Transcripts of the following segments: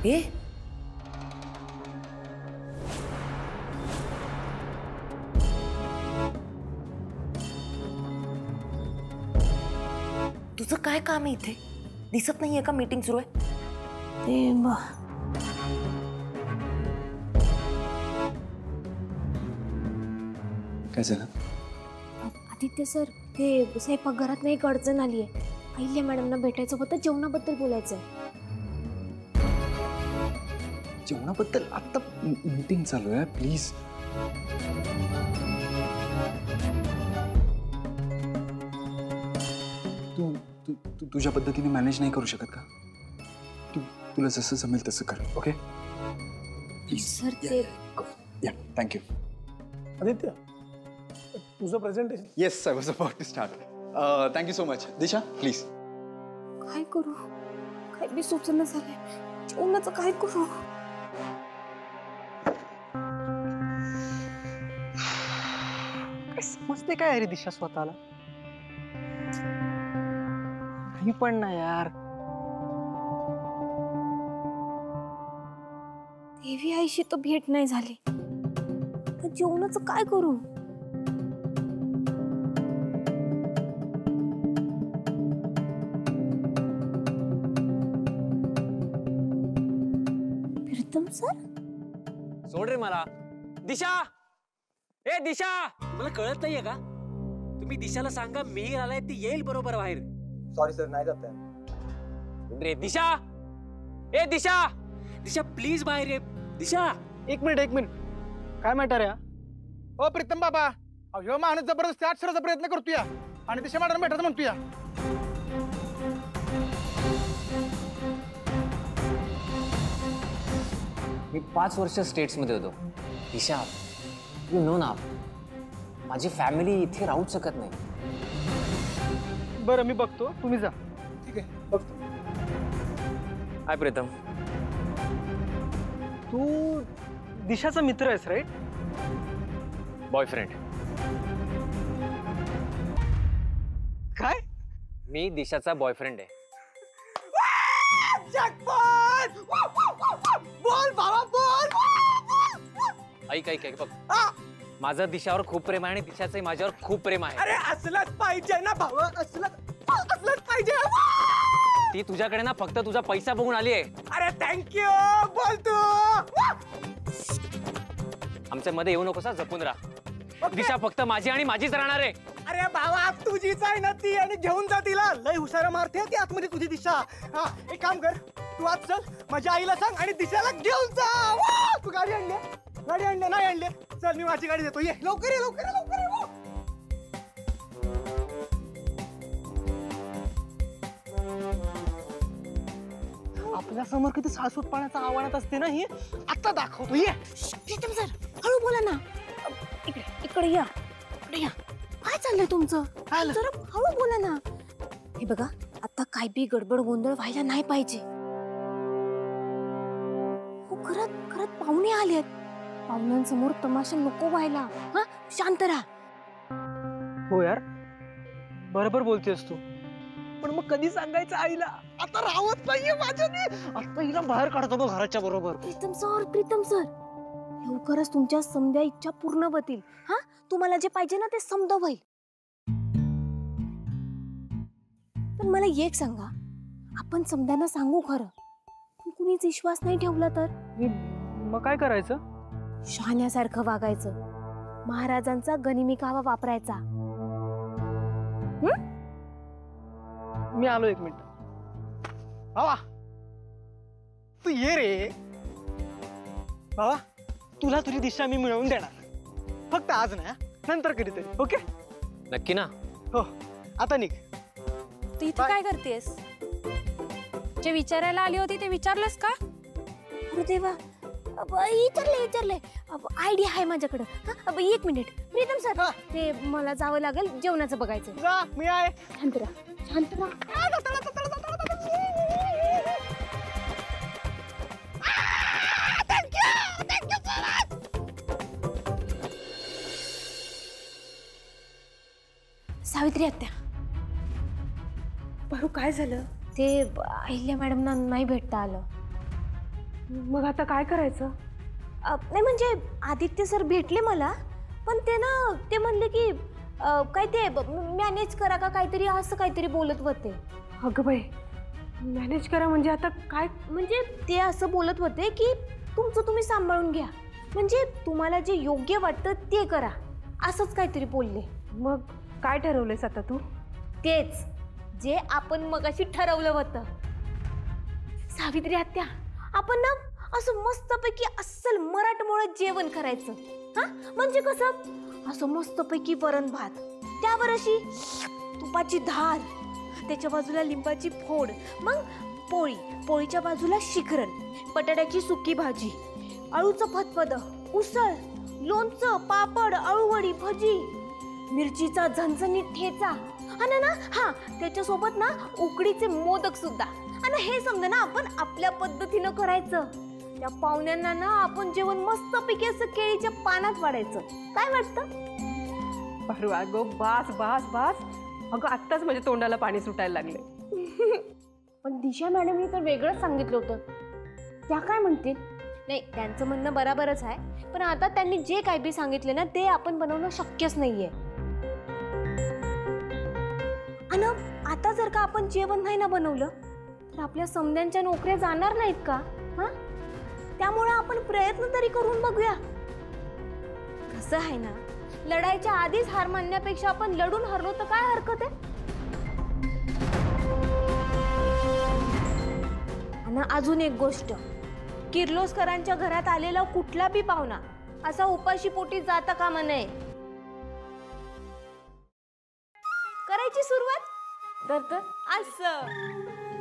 ए तुझं काय काम आहे इथे? दिसत नाहीये का मीटिंग सुरू आहे? काय झालं? आदित्य सर, ते स्वयंपाकघरात एक अडचण आली आहे. अहिल्या मॅडमना भेटायचं होतं, जेवणाबद्दल बोलायचं आहे. जेवणाबद्दल? आता मीटिंग चालू आहे, प्लीज. तू तुझ्या पद्धतीने मॅनेज नाही करू शकत का? तुला जसं जमेल तसं कर. Okay please. सर ते या थँक्यू. आदित्य, तुझं presentation. Yes, I was about to start. Thank you so much. Disha please. काय करू? काय बी सुचना झालंय. जेवणाचं काय करू? काय समजते काय रे दिशा स्वतःला? नाही पण ना यार. देवी आईशी तर भेट नाही झाली. तर जेवणाचं काय करू? प्रीतम सर, सोड रे मला. दिशा, ए दिशा, मला कळत नाहीये का? तुम्ही दिशाला सांगा मिहीर आलाय, ती येईल बरोबर बाहेर. सॉरी सर, नाही जात आहे. रे दिशा, ए दिशा, दिशा प्लीज बाहेर ये. दिशा, एक मिनिट. काय मॅटर आहे? ओ प्रीतम बाबा, ह्यो माणूस जबरदस्ती आत शिरायचा प्रयत्न करतोय आणि दिशा मॅडम भेटायचं म्हणतोय. मी 5 वर्ष स्टेट्स मध्ये होतो. दिशा, यू नो ना, माझी फॅमिली इथे राहूच शकत नाही. बरं, मी बघतो, तुम्ही जा. ठीक आहे, बघतो. हाय प्रीतम. तू दिशाचा मित्र आहेस, राईट? बॉयफ्रेंड. काय? मी दिशाचा बॉयफ्रेंड आहे. बोल बाबा, बोल. ऐक बघ, माझं दिशावर खूप प्रेम आहे आणि दिशाचंही माझ्यावर खूप प्रेम आहे. अरे असलंच पाहिजे ना भावा, असलंच पाहिजे. ती तुझ्याकडे ना फक्त तुझा पैसा बघून आली आहे. अरे थँक्यू. बोल तू. आमच्या मध्ये येऊ नकोस, जपून राहा. दिशा फक्त माझी आणि माझीच राहणार आहे. अरे भावा, तुझीच आहे ना ती, आणि घेऊन जा तिला. लय हुशारा मारते ती आतमध्ये तुझी दिशा. हा, एक काम कर, तू आज चल, माझ्या आईला सांग आणि दिशाला घेऊन जा. तू गाडी आणली नाही आणली? चल, मी माझी गाडी देतो. ये लवकर, ये लवकर, लवकर. आपल्या समोर किती सासूतपणाचा आव्हानात असते ना ही. आता दाखवतो. ये प्रीतम सर, हळू बोला ना. इकडे या. काय चाललंय तुमचं? जरा हळू बोला ना. हे बघा, आता काय बी गडबड गोंधळ व्हायला नाही पाहिजे. हो, खरंच पाहुणे आलेत. पाहुण्यांसमोर तमाशा नको व्हायला. हा, शांत राहा. हो यार, बरोबर बोलतेस तू, पण मग कधी सांगायचं आईला? आता राहत नाहीये माझ्याने. आता हिला बाहेर काढतो बघ घराच्या बरोबर. प्रीतम सर, लवकरच तुमच्या समध्या इच्छा पूर्ण होतील. हा, तुम्हाला जे पाहिजे ना ते समजा होईल. पण मला एक सांगा, आपण समध्यांना सांगू खरं, पण कुणीच विश्वास नाही ठेवला तर? मग काय करायचं? शहाण्यासारखं वागायचं. महाराजांचा गनिमी कावा वापरायचा. मी आलो, 1 मिनिट. बाबा, तू ये रे. बाबा, तुला तुझी दिशा मी मिळवून देणार. फक्त आज नाही, नंतर कधीतरी. ओके? नक्की ना? हो, आता निघ. तू इथे काय करतेस? जे विचारायला आली होती ते विचारलंस का? अरे देवा, विचारले. आयडिया आहे माझ्याकडं. 1 मिनिट. प्रीतम सर, ते मला जावं लागेल, जेवणाचं बघायचं. जा, मी आहे. शांत राहा. सावित्री आत्या, बरू काय झालं? ते अहिल्या मॅडमना नाही भेटता आलं. मग आता काय करायचं? नाही म्हणजे आदित्य सर भेटले मला, पण ते ना ते म्हणले की काय ते मॅनेज करा का काहीतरी असं काहीतरी बोलत होते. अगं बाई, मॅनेज करा म्हणजे आता काय? म्हणजे ते असं बोलत होते की तुमचं तुम्ही सांभाळून घ्या, म्हणजे तुम्हाला जे योग्य वाटतं ते करा, असंच काहीतरी बोलले. मग काय ठरवलंयस आता तू? तेच जे आपण मगाशी ठरवलं होतं. सावित्री आत्या, आपण ना असं मस्तपैकी अस्सल मराठमोळं जेवण करायचं. हा म्हणजे कसं, असं मस्तपैकी वरण भात, त्यावर अशी तुपाची धार, त्याच्या बाजूला लिंबाची फोड, मग पोळी, पोळीच्या बाजूला शिखरण, बटाट्याची सुकी भाजी, अळूचं फतफद, उसळ, लोणचं, पापड, अळूवडी, भजी, मिरचीचा झणझणीत ठेचा, आणि ना हा त्याच्यासोबत ना उकडीचे मोदक सुद्धा. आणि हे समजा ना आपण आपल्या पद्धतीनं करायचं. त्या पाहुण्यांना ना आपण जेवण मस्तपैकी असं केळीच्या पानात वाढायचं. काय वाटतं? पारू, अगं बास बास बास. अगं आत्ताच माझ्या तोंडाला पाणी सुटायला लागले. पण दिशा मॅडमनी तर वेगळंच सांगितलं होतं. त्या काय म्हणतील? नाही, त्यांचं म्हणणं बरोबरच आहे, पण आता त्यांनी जे काही बी सांगितले ना ते आपण बनवणं शक्यच नाहीये. आणि आता जर का आपण जेवण नाही ना बनवलं तर आपल्या समद्यांच्या नोकऱ्या जाणार नाहीत का? हा, त्यामुळे आपण प्रयत्न तरी करून बघूया. कसं आहे ना, लढाईच्या आधीच हार मानण्यापेक्षा आपण लढून हरलो तर काय हरकत आहे? आणि अजून एक गोष्ट, किर्लोस्करांच्या घरात आलेला कुठला बी पाहुणा असा उपाशी पोटी जाता कामा नये. करायची सुरुवात तर असं.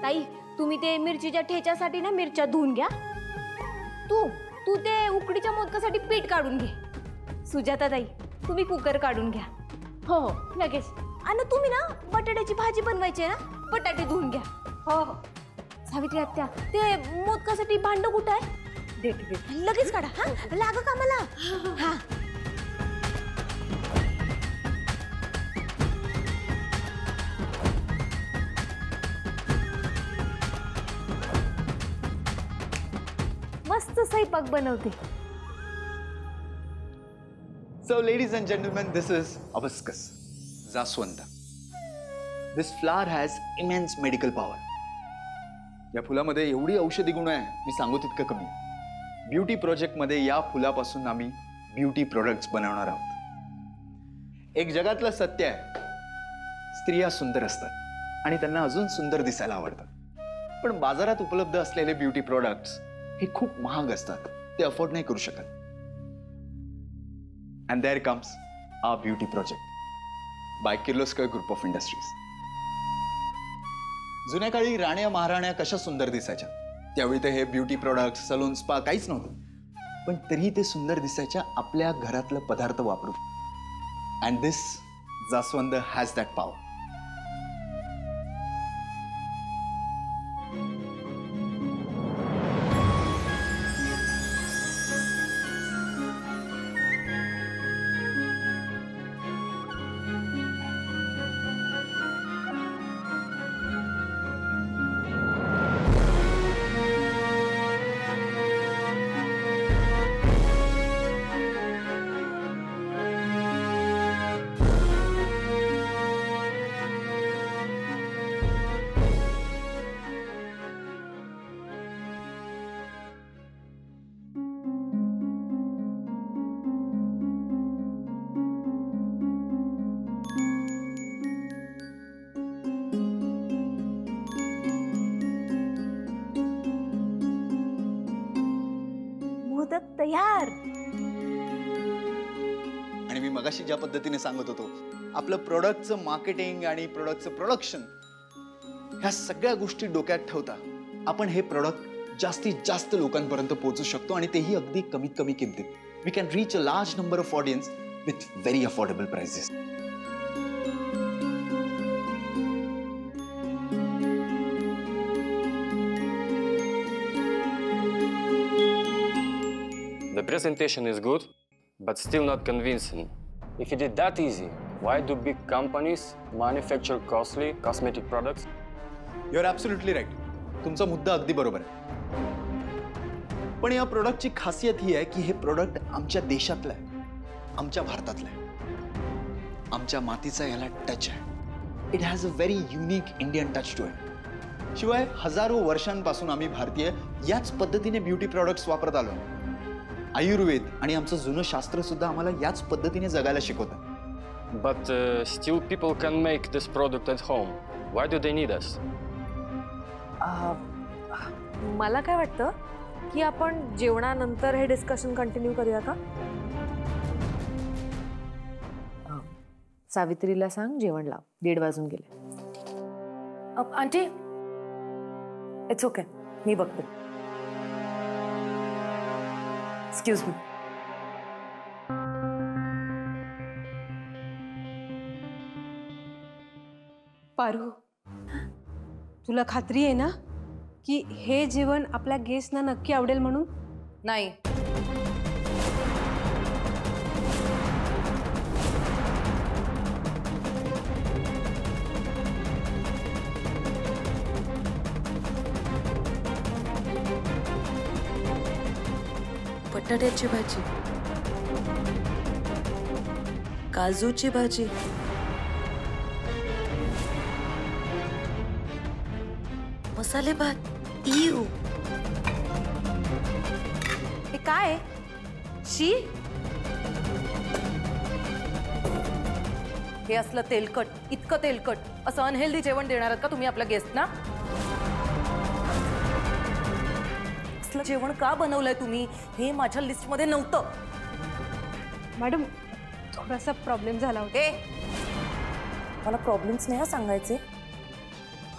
ताई, तुम्ही ते मिरचीच्या ठेच्यासाठी ना मिरच्या धुवून घ्या. तू ते उकडीच्या मोदकासाठी पीठ काढून घे. सुजाता ताई, तुम्ही कुकर काढून घ्या. हो हो लगेच. आणि तुम्ही ना बटाट्याची भाजी बनवायची आहे ना, बटाटे धुवून घ्या. हो हो. सावित्री आत्या, ते मोदकासाठी भांड कुठं आहे? देते. लगेच काढा. हा, लागा कामाला. हा. मस्त स्वयंपाक बनवते. So, ladies and gentlemen, this is hibiscus, जास्वंद. This flower has immense medical power. या फुलामध्ये एवढी औषधी गुण आहे, मी सांगू तितकं कमी. ब्युटी प्रोजेक्टमध्ये या फुलापासून आम्ही ब्युटी प्रोडक्ट्स बनवणार आहोत. एक जगातलं सत्य आहे, स्त्रिया सुंदर असतात आणि त्यांना अजून सुंदर दिसायला आवडतात. पण बाजारात उपलब्ध असलेले ब्युटी प्रोडक्ट्स हे खूप महाग असतात, ते अफोर्ड नाही करू शकत. And there comes our beauty project by Kirloskar Group of Industries. जुन्या काळी राण्या महाराण्या कशा सुंदर दिसायच्या, त्यावेळी ते हे ब्युटी प्रोडक्ट, सलून, स्पा काहीच नव्हतं, पण तरीही ते सुंदर दिसायच्या आपल्या घरातलं पदार्थ वापरून. अँड दिस जास्वंद हॅज दॅट पॉवर. मोदक तयार. आणि मी मगाशी ज्या पद्धतीने सांगत होतो, आपलं प्रोडक्टचं मार्केटिंग आणि प्रोडक्टचं प्रोडक्शन, ह्या सगळ्या गोष्टी डोक्यात ठेवता आपण हे प्रोडक्ट जास्तीत जास्त लोकांपर्यंत पोहोचू शकतो, आणि तेही अगदी कमीत कमी किमतीत. We can reach a large number of audience with very affordable prices. The presentation is good, but still not convincing. If it is that easy, why do big companies manufacture costly cosmetic products? You are absolutely right. तुमचा मुद्दा अगदी बरोबर आहे. पण या प्रोडक्टची खासियत ही आहे की हे प्रोडक्ट आमच्या देशातलं आहे, आमच्या भारतातलं आहे. आमच्या मातीचा याला टच आहे. It has a very unique Indian touch to it. शिवाय हजारो वर्षांपासून आम्ही भारतीय याच पद्धतीने ब्युटी प्रॉडक्ट्स वापरत आलो. आयुर्वेद आणि आमचं जुनं शास्त्र सुद्धा आम्हाला याच पद्धतीने जगायला शिकवतं. But still people can make this product at home. Why do they need us? मला काय वाटतं की आपण जेवणानंतर हे डिस्कशन कंटिन्यू करूया का? सावित्रीला सांग जेवण लाव, 1:30 वाजून गेले. आंटी इट्स ओके, मी बघते. Excuse me. पारू, तुला खात्री आहे ना की हे जेवण आपल्या गेस्टना नक्की आवडेल म्हणून? नाही. बटाट्याची भाजी, काजूची भाजी, मसाले भात. इव, हे काय? शी, हे असलं तेलकट, इतकं तेलकट असं अनहेल्दी जेवण देणार आहात का तुम्ही आपल्या गेस्टना? असलं जेवण का बनवलंय तुम्ही? हे माझ्या लिस्टमध्ये नव्हतं. मॅडम, थोडासा प्रॉब्लेम झाला होता. मला प्रॉब्लेम्स नाही सांगायचे.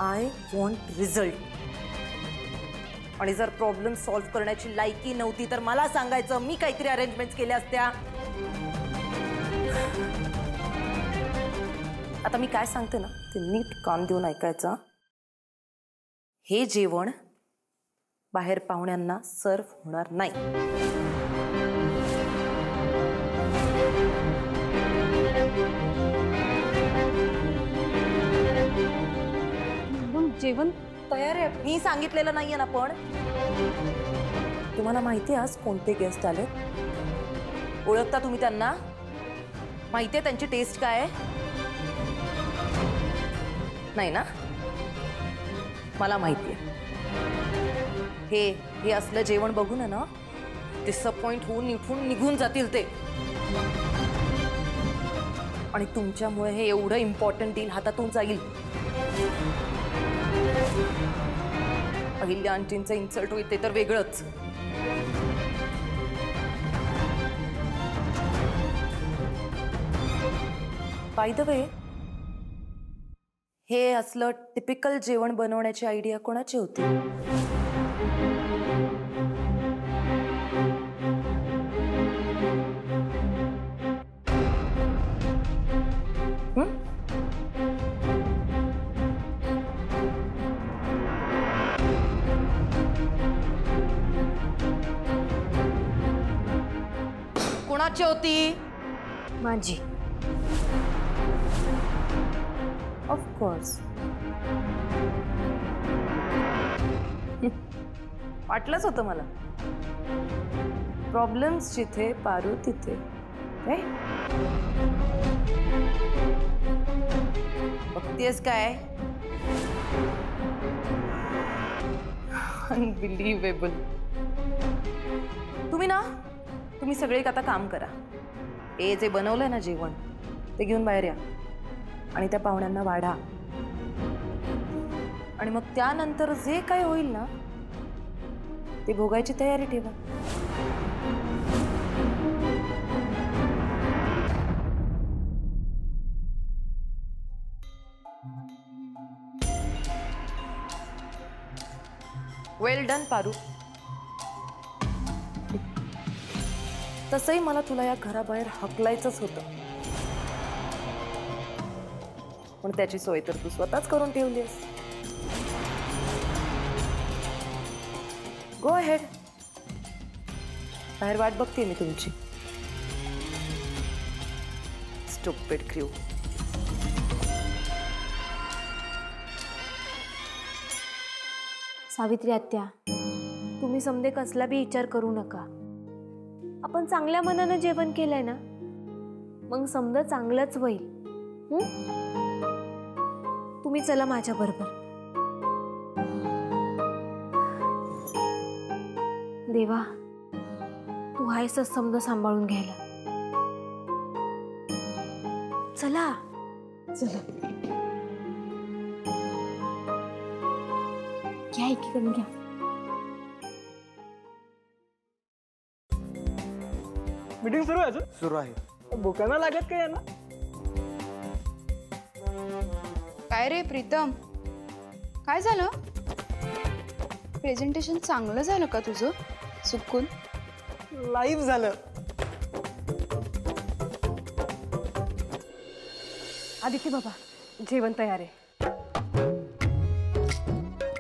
I want result. आणि जर प्रॉब्लेम सॉल्व्ह करण्याची लायकी नव्हती तर मला सांगायचं, मी काहीतरी अरेंजमेंट्स केल्या असत्या. आता मी काय सांगते ना ते नीट कान देऊन ऐकायचं. हे जेवण बाहेर पाहुण्यांना सर्व होणार नाही. जेवण तयार आहे. मी सांगितलेलं नाहीये ना. पण तुम्हाला माहिती आहे आज कोणते गेस्ट आले? ओळखता तुम्ही त्यांना? माहिती आहे त्यांची टेस्ट काय आहे? नाही ना? मला माहिती आहे. हे असलं जेवण बघून आहे ना डिसअपॉइंट होऊन निघून निघून जातील ते. आणि तुमच्यामुळे हे एवढं इम्पॉर्टंट डील हातातून जाईल. अहिल्या आंटींचं इन्सल्ट होईल ते तर वेगळंच. बाय द वे, हे असलं टिपिकल जेवण बनवण्याची आयडिया कोणाची होती? कोणाची होती? माझी. ऑफकोर्स. वाटलंच होतं मला. प्रॉब्लेम्स जिथे पारू तिथे. बघतेस काय? अनबिलिव्हेबल. तुम्ही सगळे आता काम करा. हे जे बनवलंय ना जेवण ते घेऊन बाहेर या आणि त्या पाहुण्यांना वाढा. आणि मग त्यानंतर जे काही होईल ना ते भोगायची तयारी ठेवा. वेल डन पारू. तसंही मला तुला या घराबाहेर हकलायचंच होतं, पण त्याची सोय तर तू स्वतःच करून ठेवलीस. Go ahead. बाहेर वाट बघते मी तुमची. Stupid crew. सावित्री आत्या, तुम्ही समजे कसला बी विचार करू नका. आपण चांगल्या मनानं जेवण केलंय ना, मग समजा चांगलंच होईल. तुम्ही चला माझ्या बरोबर. देवा, तू आहेसच समजा सांभाळून घ्यायला. चला चला. घ्या एकीकडून घ्या. मीटिंग सुरू आहे अजून? सुरू आहे. बुकांना लागत काय ना? काय रे प्रीतम, काय झालं? प्रेझेंटेशन चांगलं झालं का तुझं? चुकून लाईव्ह झालं. आदिती बाबा, जेवण तयार आहे.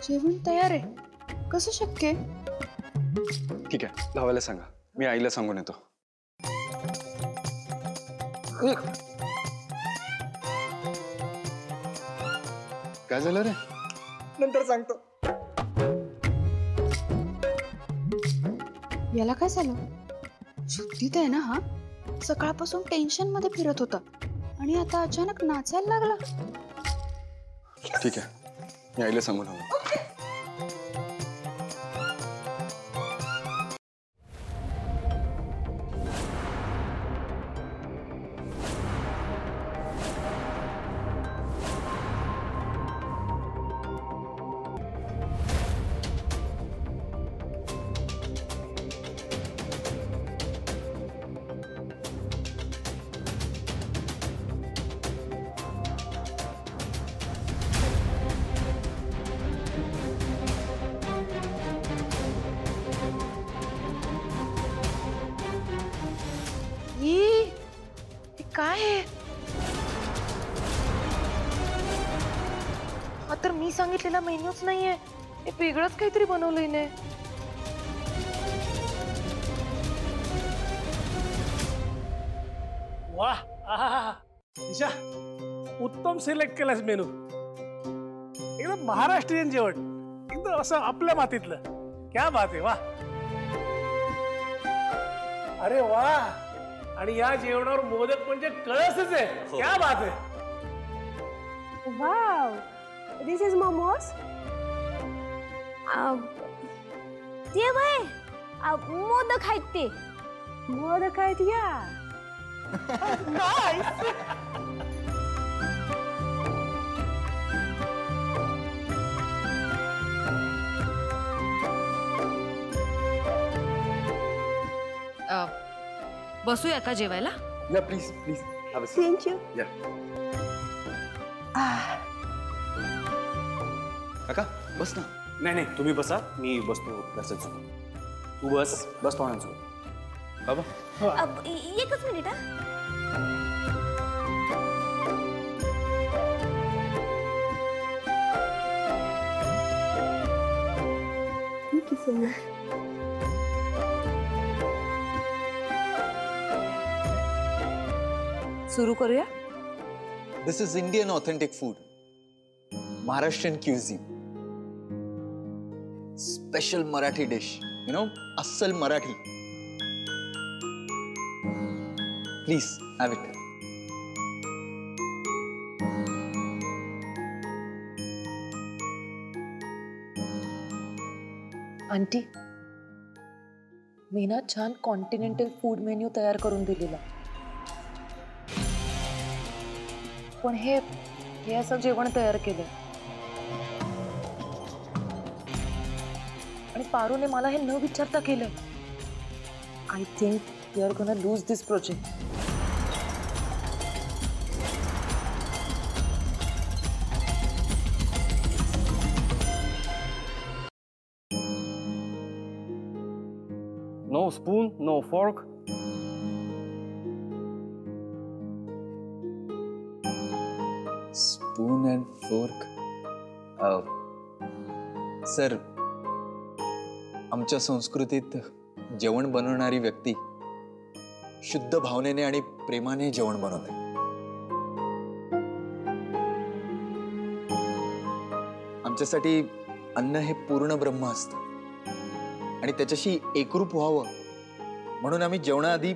जेवण तयार आहे? कसं शक्य आहे? ठीक आहे, लावायला सांगा, मी आईला सांगून येतो. काय झालं रे? नंतर सांगतो. याला काय झालं? शुद्धीत आहे ना हा? सकाळपासून टेन्शन मध्ये फिरत होता आणि आता अचानक नाचायला लागला. ठीक आहे, मी आईला सांगून आलो. काय आहे? हा तर मी सांगितलेला मेन्यूच नाहीये. हे वेगळंच काहीतरी बनवलंय ने. वाह, दिशा, उत्तम सिलेक्ट केलास मेनू. एकदम महाराष्ट्रीयन जेवण, एकदम असं आपल्या मातीतलं. क्या बात आहे, वाह. अरे वाह, आणि या जेवणावर मोदक म्हणजे कळसच आहे. क्या बात आहे. Wow, this is momos. ते वय मोदक आहेत ते. मोदक आहेत या. बसूया का जेवायला? या प्लीज प्लीज. थँक्यू. या काका, बस ना. नाही नाही, तुम्ही बसा, मी बसतो घरच्याच. तू बस पाहुण्यांसोबत. बाबा, एकच मिनिट हा. Thank you so much. सुरू करूया. This is Indian authentic food, Maharashtrian cuisine, special Marathi dish. You know, अस्सल Marathi. Please have it. Aunty, मी ना छान कॉन्टिनेंटल फूड मेन्यू तयार करून दिलेला, पण हे असं जेवण तयार केलं आणि पारूने मला हे न विचारता केलं. I think we are gonna lose this project. No spoon, no fork. Spoon and fork. Sir, आमच्या संस्कृतीत जेवण बनवणारी व्यक्ती शुद्ध भावनेने आणि प्रेमाने जेवण बनवते. आमच्यासाठी अन्न हे पूर्ण ब्रह्म असतं. आणि त्याच्याशी एकरूप व्हावं म्हणून आम्ही जेवणाआधी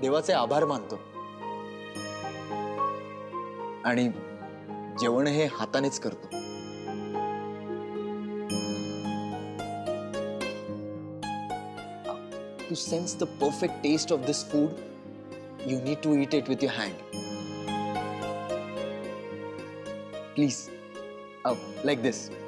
देवाचे आभार मानतो आणि जेवण हे हातानेच करतो. To sense the perfect taste of this food, you need to eat it with your hand. Please, like this.